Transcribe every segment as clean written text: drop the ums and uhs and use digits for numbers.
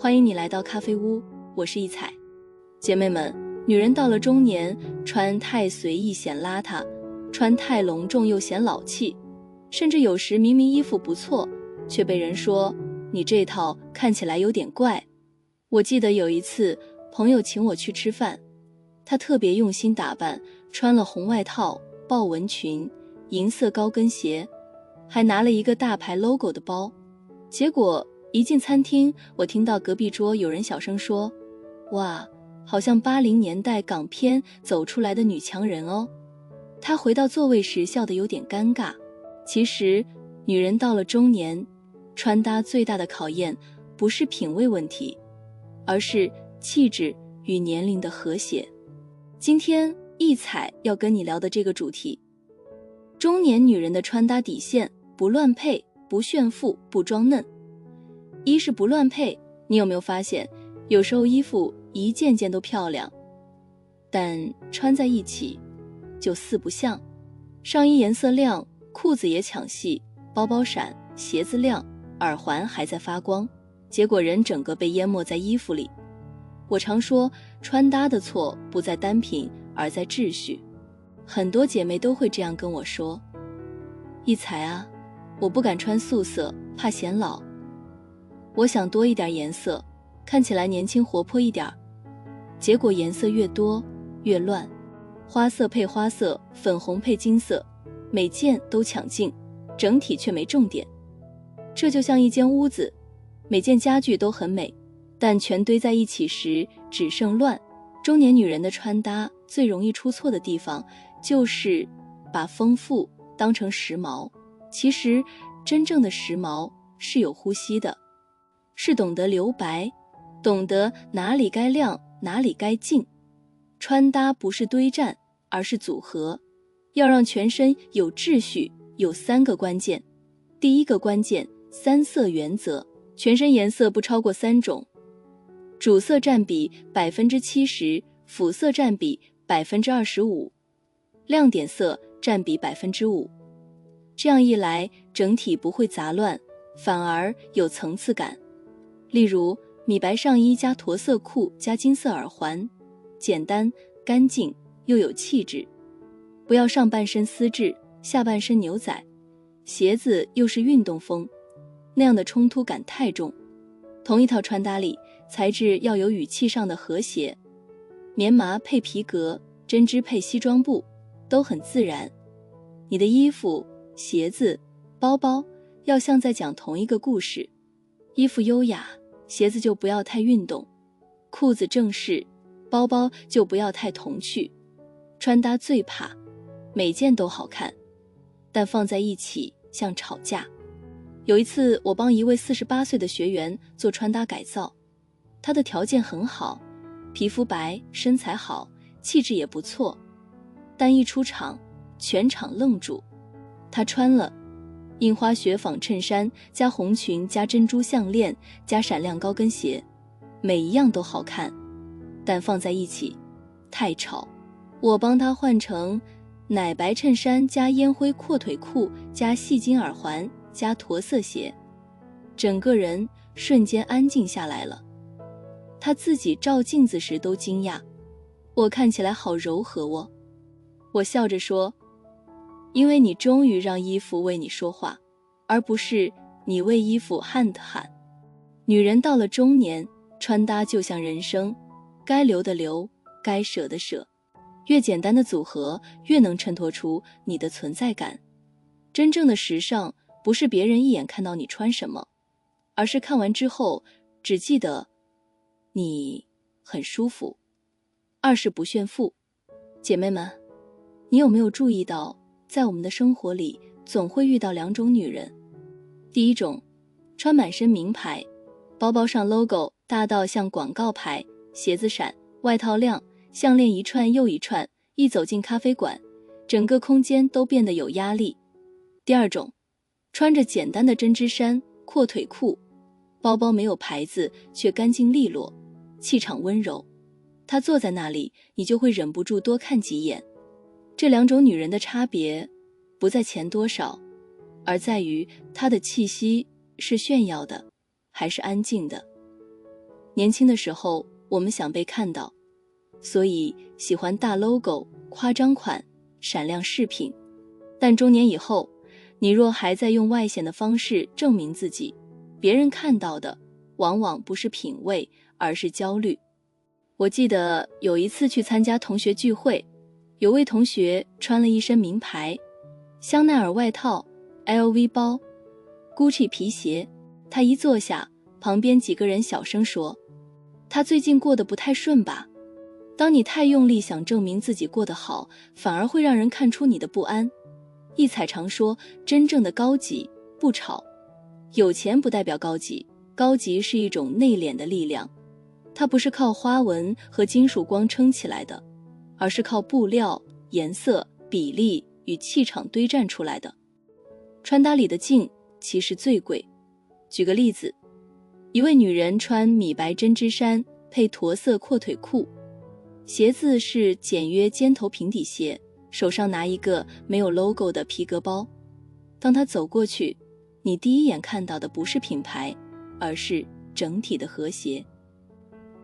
欢迎你来到咖啡屋，我是一彩。姐妹们，女人到了中年，穿太随意显邋遢，穿太隆重又显老气，甚至有时明明衣服不错，却被人说你这套看起来有点怪。我记得有一次朋友请我去吃饭，她特别用心打扮，穿了红外套、豹纹裙、银色高跟鞋，还拿了一个大牌 logo 的包。结果一进餐厅，我听到隔壁桌有人小声说，哇，好像80年代港片走出来的女强人哦。她回到座位时笑得有点尴尬。其实女人到了中年，穿搭最大的考验不是品味问题，而是气质与年龄的和谐。今天一彩要跟你聊的这个主题，中年女人的穿搭底线，不乱配，不炫富，不装嫩。一是不乱配，你有没有发现有时候衣服一件件都漂亮，但穿在一起就四不像。上衣颜色亮，裤子也抢戏，包包闪，鞋子亮，耳环还在发光，结果人整个被淹没在衣服里。我常说，穿搭的错不在单品，而在秩序。很多姐妹都会这样跟我说，一彩啊，我不敢穿素色，怕显老。我想多一点颜色，看起来年轻活泼一点，结果颜色越多越乱，花色配花色，粉红配金色，每件都抢镜，整体却没重点。这就像一间屋子，每件家具都很美，但全堆在一起时只剩乱。中年女人的穿搭最容易出错的地方，就是把丰富当成时髦。其实真正的时髦是有呼吸的，是懂得留白，懂得哪里该亮，哪里该静。穿搭不是堆栈，而是组合。要让全身有秩序，有3个关键。第一个关键，3色原则，全身颜色不超过3种，主色占比 70%， 辅色占比 25%， 亮点色占比 5%。 这样一来，整体不会杂乱，反而有层次感。例如米白上衣加驼色裤加金色耳环，简单干净又有气质。不要上半身丝质，下半身牛仔，鞋子又是运动风，那样的冲突感太重。同一套穿搭里，材质要有语气上的和谐，棉麻配皮革，针织配西装布，都很自然。你的衣服、鞋子、包包要像在讲同一个故事，衣服优雅，鞋子就不要太运动，裤子正式，包包就不要太童趣。穿搭最怕每件都好看，但放在一起像吵架。有一次我帮一位48岁的学员做穿搭改造，她的条件很好，皮肤白，身材好，气质也不错，但一出场全场愣住。她穿了印花雪纺衬衫加红裙加珍珠项链加闪亮高跟鞋，每一样都好看，但放在一起太吵。我帮她换成奶白衬衫加烟灰阔腿裤加细金耳环加驼色鞋，整个人瞬间安静下来了。她自己照镜子时都惊讶，我看起来好柔和哦。我笑着说，因为你终于让衣服为你说话，而不是你为衣服喊的喊。女人到了中年，穿搭就像人生，该留的留，该舍的舍。越简单的组合，越能衬托出你的存在感。真正的时尚，不是别人一眼看到你穿什么，而是看完之后，只记得你很舒服。二是不炫富。姐妹们，你有没有注意到，在我们的生活里，总会遇到2种女人。第一种，穿满身名牌，包包上 logo 大到像广告牌，鞋子闪，外套亮，项链一串又一串，一走进咖啡馆，整个空间都变得有压力。第二种，穿着简单的针织衫、阔腿裤，包包没有牌子，却干净利落，气场温柔。她坐在那里，你就会忍不住多看几眼。这2种女人的差别，不在钱多少，而在于她的气息是炫耀的，还是安静的。年轻的时候，我们想被看到，所以喜欢大 logo、夸张款、闪亮饰品。但中年以后，你若还在用外显的方式证明自己，别人看到的往往不是品味，而是焦虑。我记得有一次去参加同学聚会，有位同学穿了一身名牌，香奈儿外套、LV 包、Gucci 皮鞋。他一坐下，旁边几个人小声说，他最近过得不太顺吧。当你太用力想证明自己过得好，反而会让人看出你的不安。一彩常说，真正的高级不吵，有钱不代表高级，高级是一种内敛的力量，它不是靠花纹和金属光撑起来的，而是靠布料、颜色、比例与气场堆栈出来的。穿搭里的静其实最贵。举个例子，一位女人穿米白针织衫配驼色阔腿裤，鞋子是简约尖头平底鞋，手上拿一个没有 logo 的皮革包。当她走过去，你第一眼看到的不是品牌，而是整体的和谐。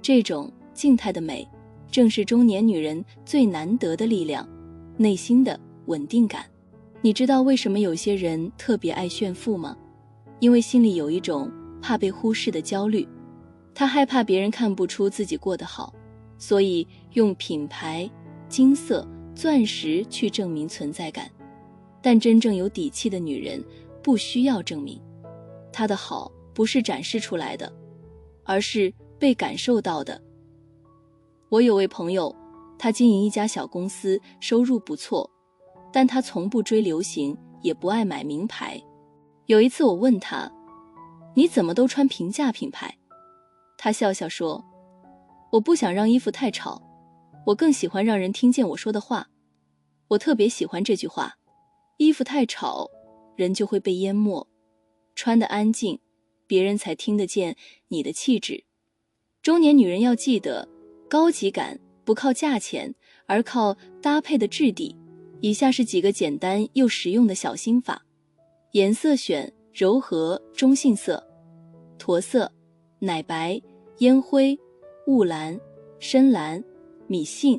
这种静态的美，正是中年女人最难得的力量，内心的稳定感。你知道为什么有些人特别爱炫富吗？因为心里有一种怕被忽视的焦虑，他害怕别人看不出自己过得好，所以用品牌、金色、钻石去证明存在感。但真正有底气的女人不需要证明，她的好不是展示出来的，而是被感受到的。我有位朋友，他经营一家小公司，收入不错，但他从不追流行，也不爱买名牌。有一次我问他，你怎么都穿平价品牌？他笑笑说，我不想让衣服太吵，我更喜欢让人听见我说的话。我特别喜欢这句话，衣服太吵，人就会被淹没，穿得安静，别人才听得见你的气质。中年女人要记得，高级感不靠价钱，而靠搭配的质地。以下是几个简单又实用的小心法。颜色选柔和中性色，驼色、奶白、烟灰、雾蓝、深蓝、米杏，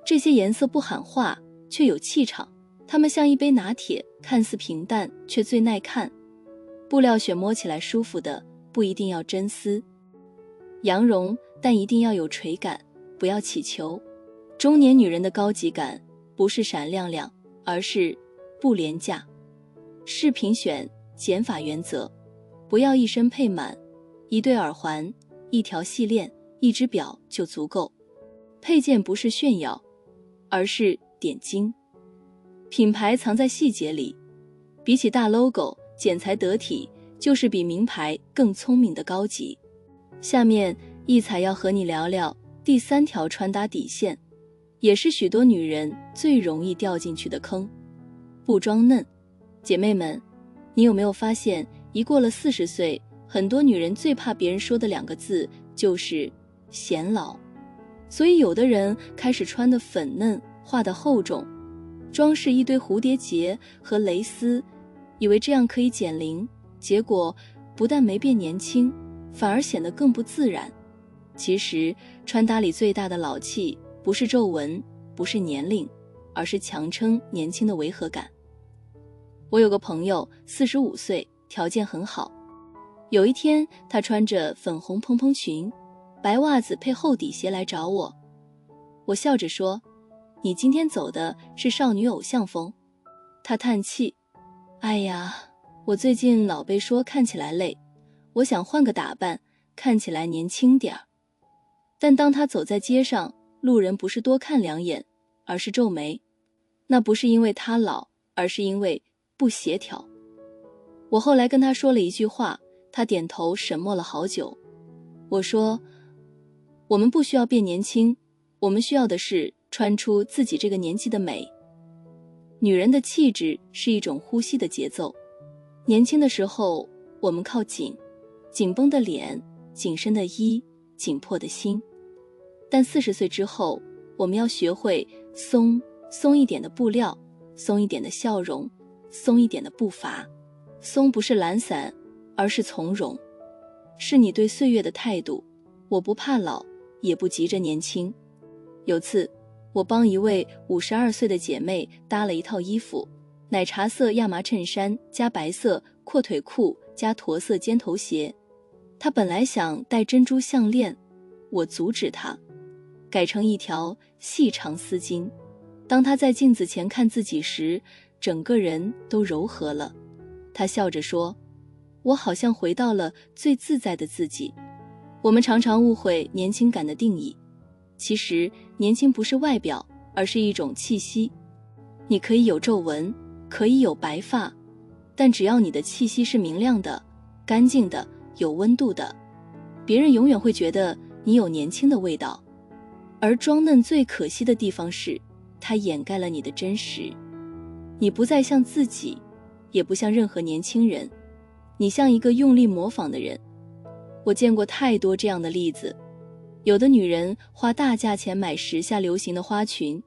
这些颜色不喊话，却有气场，它们像一杯拿铁，看似平淡，却最耐看。布料选摸起来舒服的，不一定要真丝，羊绒，但一定要有垂感，不要起球。中年女人的高级感，不是闪亮亮，而是不廉价。饰品选减法原则，不要一身配满，一对耳环、一条细链、一只表就足够。配件不是炫耀，而是点睛。品牌藏在细节里，比起大 logo， 剪裁得体就是比名牌更聪明的高级。下面一彩要和你聊聊第3条穿搭底线，也是许多女人最容易掉进去的坑，不装嫩。姐妹们，你有没有发现，一过了40岁，很多女人最怕别人说的2个字就是显老。所以有的人开始穿得粉嫩，画得厚重，装饰一堆蝴蝶结和蕾丝，以为这样可以减龄，结果不但没变年轻，反而显得更不自然。其实穿搭里最大的老气，不是皱纹，不是年龄，而是强撑年轻的违和感。我有个朋友45岁，条件很好。有一天，他穿着粉红蓬蓬裙，白袜子配厚底鞋来找我。我笑着说，你今天走的是少女偶像风。他叹气，哎呀，我最近老被说看起来累，我想换个打扮，看起来年轻点儿。但当他走在街上，路人不是多看2眼，而是皱眉。那不是因为他老，而是因为不协调。我后来跟他说了一句话，他点头沈默了好久。我说，我们不需要变年轻，我们需要的是穿出自己这个年纪的美。女人的气质是一种呼吸的节奏，年轻的时候我们靠紧，紧绷的脸，紧身的衣，紧迫的心。但40岁之后，我们要学会松一点的布料，松一点的笑容，松一点的步伐。松不是懒散，而是从容，是你对岁月的态度。我不怕老，也不急着年轻。有次，我帮一位52岁的姐妹搭了一套衣服，奶茶色亚麻衬衫加白色阔腿裤加驼色尖头鞋。她本来想戴珍珠项链，我阻止她，改成一条细长丝巾。当她在镜子前看自己时，整个人都柔和了。她笑着说，我好像回到了最自在的自己。我们常常误会年轻感的定义，其实年轻不是外表，而是一种气息。你可以有皱纹，可以有白发，但只要你的气息是明亮的、干净的、有温度的，别人永远会觉得你有年轻的味道。而装嫩最可惜的地方是，它掩盖了你的真实。你不再像自己，也不像任何年轻人，你像一个用力模仿的人。我见过太多这样的例子，有的女人花大价钱买时下流行的花裙，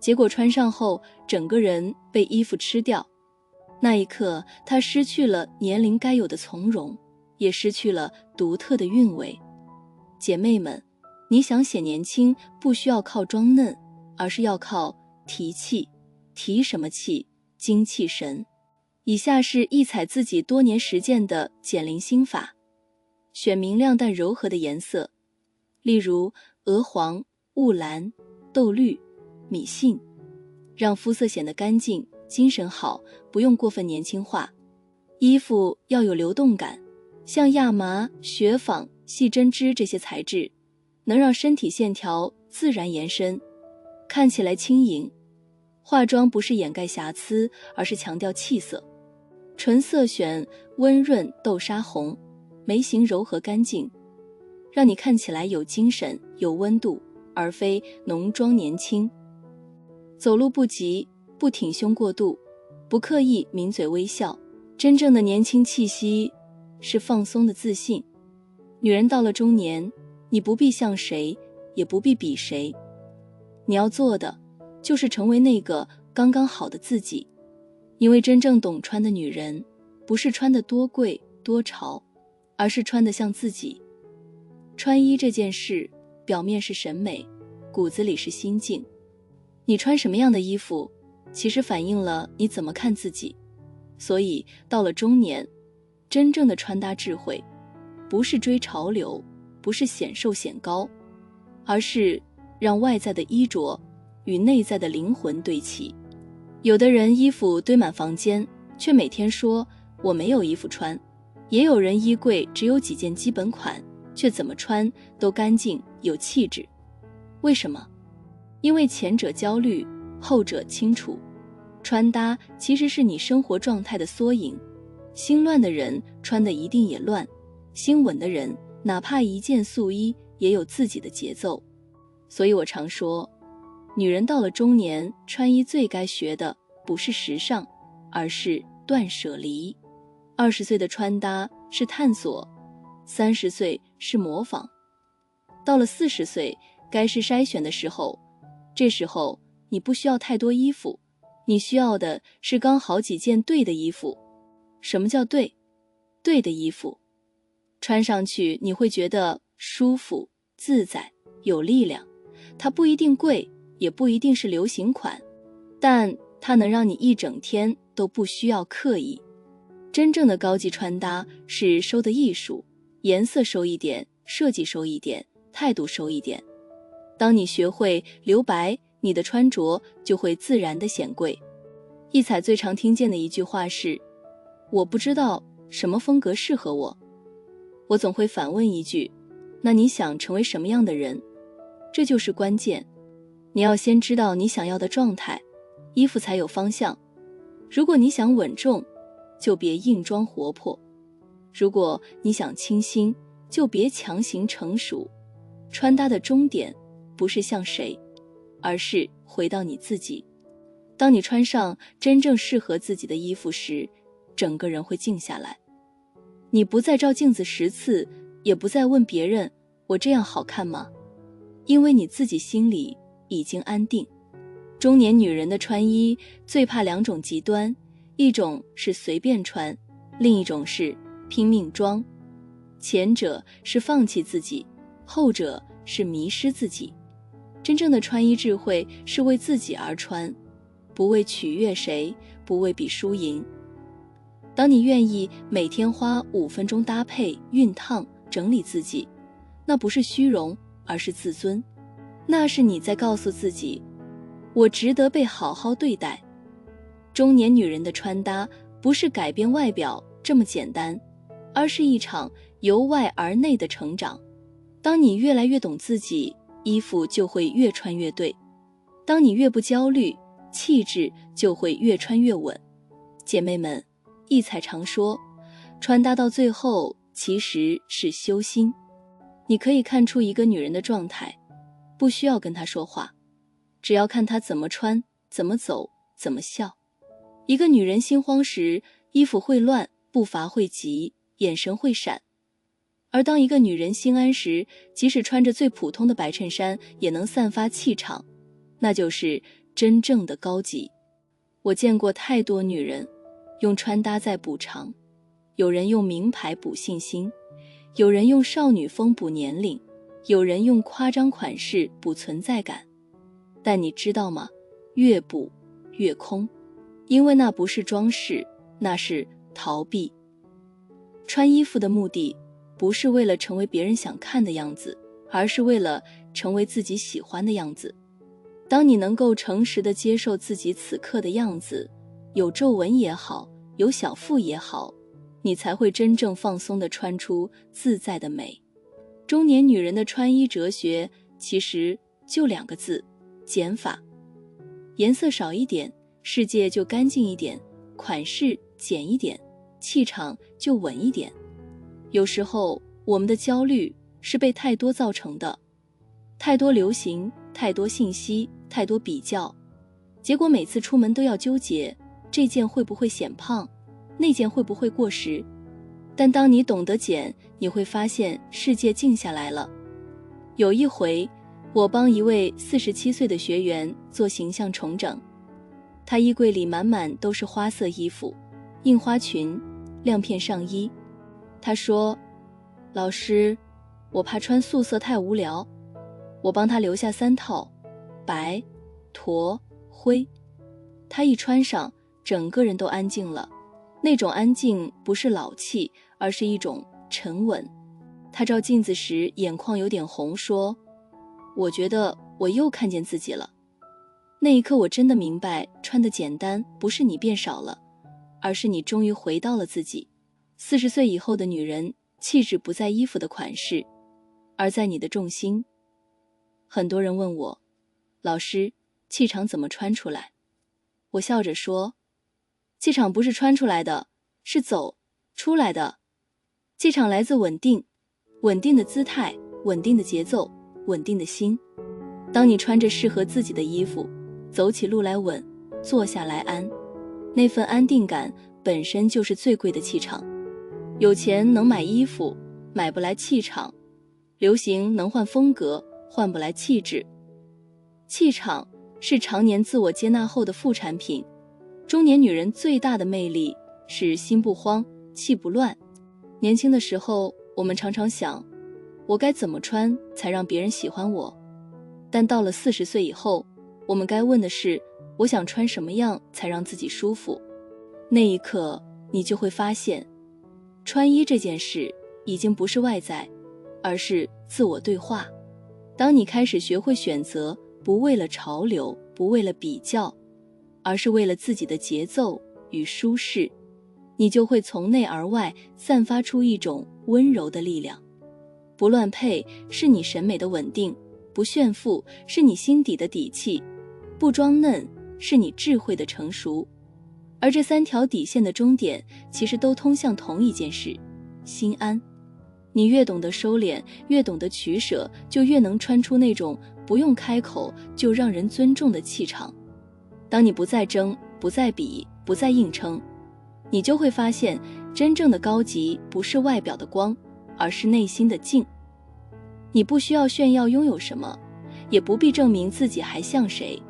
结果穿上后整个人被衣服吃掉。那一刻，她失去了年龄该有的从容，也失去了独特的韵味。姐妹们，你想显年轻，不需要靠装嫩，而是要靠提气。提什么气？精气神。以下是一采自己多年实践的减龄心法：选明亮但柔和的颜色，例如鹅黄、雾蓝、豆绿、米杏，让肤色显得干净、精神好，不用过分年轻化。衣服要有流动感，像亚麻、雪纺、细针织这些材质，能让身体线条自然延伸，看起来轻盈。化妆不是掩盖瑕疵，而是强调气色。唇色选温润豆沙红，眉形柔和干净，让你看起来有精神、有温度，而非浓妆年轻。走路不急，不挺胸过度，不刻意抿嘴微笑。真正的年轻气息是放松的自信。女人到了中年，你不必像谁，也不必比谁，你要做的就是成为那个刚刚好的自己。因为真正懂穿的女人，不是穿得多贵多潮，而是穿得像自己。穿衣这件事，表面是审美，骨子里是心境。你穿什么样的衣服，其实反映了你怎么看自己。所以到了中年，真正的穿搭智慧，不是追潮流，不是显瘦显高，而是让外在的衣着与内在的灵魂对齐。有的人衣服堆满房间，却每天说我没有衣服穿；也有人衣柜只有几件基本款，却怎么穿都干净有气质。为什么？因为前者焦虑，后者清楚。穿搭其实是你生活状态的缩影。心乱的人穿的一定也乱，心稳的人哪怕一件素衣也有自己的节奏。所以我常说，女人到了中年，穿衣最该学的不是时尚，而是断舍离。20岁的穿搭是探索，30岁是模仿，到了40岁该是筛选的时候。这时候你不需要太多衣服，你需要的是刚好几件对的衣服。什么叫对？对的衣服穿上去你会觉得舒服、自在、有力量。它不一定贵，也不一定是流行款，但它能让你一整天都不需要刻意。真正的高级穿搭是收的艺术，颜色收一点，设计收一点，态度收一点。当你学会留白，你的穿着就会自然的显贵。一采最常听见的一句话是，我不知道什么风格适合我。我总会反问一句，那你想成为什么样的人？这就是关键。你要先知道你想要的状态，衣服才有方向。如果你想稳重，就别硬装活泼；如果你想清新，就别强行成熟。穿搭的终点不是像谁，而是回到你自己。当你穿上真正适合自己的衣服时，整个人会静下来。你不再照镜子10次，也不再问别人我这样好看吗？因为你自己心里已经安定。中年女人的穿衣最怕2种极端，一种是随便穿，另一种是拼命装。前者是放弃自己，后者是迷失自己。真正的穿衣智慧是为自己而穿，不为取悦谁，不为比输赢。当你愿意每天花5分钟搭配、熨烫、整理自己，那不是虚荣，而是自尊。那是你在告诉自己，我值得被好好对待。中年女人的穿搭不是改变外表这么简单，而是一场由外而内的成长。当你越来越懂自己，衣服就会越穿越对；当你越不焦虑，气质就会越穿越稳。姐妹们，一彩常说，穿搭到最后其实是修心。你可以看出一个女人的状态，不需要跟她说话，只要看她怎么穿、怎么走、怎么笑。一个女人心慌时，衣服会乱，步伐会急，眼神会闪。而当一个女人心安时，即使穿着最普通的白衬衫，也能散发气场，那就是真正的高级。我见过太多女人用穿搭在补偿，有人用名牌补信心，有人用少女风补年龄，有人用夸张款式补存在感。但你知道吗？越补越空，因为那不是装饰，那是逃避。穿衣服的目的不是为了成为别人想看的样子，而是为了成为自己喜欢的样子。当你能够诚实地接受自己此刻的样子，有皱纹也好，有小腹也好，你才会真正放松地穿出自在的美。中年女人的穿衣哲学其实就2个字：减法。颜色少一点，世界就干净一点；款式减一点，气场就稳一点。有时候我们的焦虑是被太多造成的，太多流行，太多信息，太多比较，结果每次出门都要纠结这件会不会显胖，那件会不会过时。但当你懂得减，你会发现世界静下来了。有一回，我帮一位47岁的学员做形象重整，他衣柜里满满都是花色衣服，印花裙、亮片上衣。他说，老师，我怕穿素色太无聊。我帮他留下3套，白、驼、灰。他一穿上，整个人都安静了。那种安静不是老气，而是一种沉稳。他照镜子时眼眶有点红，说，我觉得我又看见自己了。那一刻我真的明白，穿得简单不是你变少了，而是你终于回到了自己。40岁以后的女人，气质不在衣服的款式，而在你的重心。很多人问我，老师，气场怎么穿出来？我笑着说，气场不是穿出来的，是走出来的。气场来自稳定，稳定的姿态，稳定的节奏，稳定的心。当你穿着适合自己的衣服，走起路来稳，坐下来安，那份安定感本身就是最贵的气场。有钱能买衣服，买不来气场；流行能换风格，换不来气质。气场是常年自我接纳后的副产品。中年女人最大的魅力是心不慌，气不乱。年轻的时候，我们常常想，我该怎么穿才让别人喜欢我？但到了40岁以后，我们该问的是，我想穿什么样才让自己舒服？那一刻，你就会发现，穿衣这件事已经不是外在，而是自我对话。当你开始学会选择，不为了潮流，不为了比较，而是为了自己的节奏与舒适，你就会从内而外散发出一种温柔的力量。不乱配是你审美的稳定，不炫富是你心底的底气，不装嫩是你智慧的成熟。而这3条底线的终点，其实都通向同一件事：心安。你越懂得收敛，越懂得取舍，就越能穿出那种不用开口就让人尊重的气场。当你不再争，不再比，不再硬撑，你就会发现，真正的高级不是外表的光，而是内心的静。你不需要炫耀拥有什么，也不必证明自己还像谁。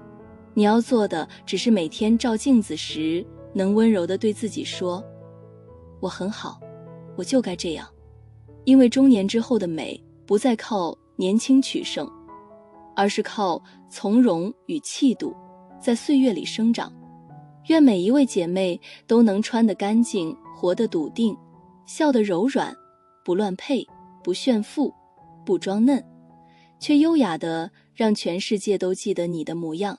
你要做的，只是每天照镜子时，能温柔地对自己说，我很好，我就该这样。因为中年之后的美，不再靠年轻取胜，而是靠从容与气度在岁月里生长。愿每一位姐妹都能穿得干净，活得笃定，笑得柔软，不乱配，不炫富，不装嫩，却优雅地让全世界都记得你的模样。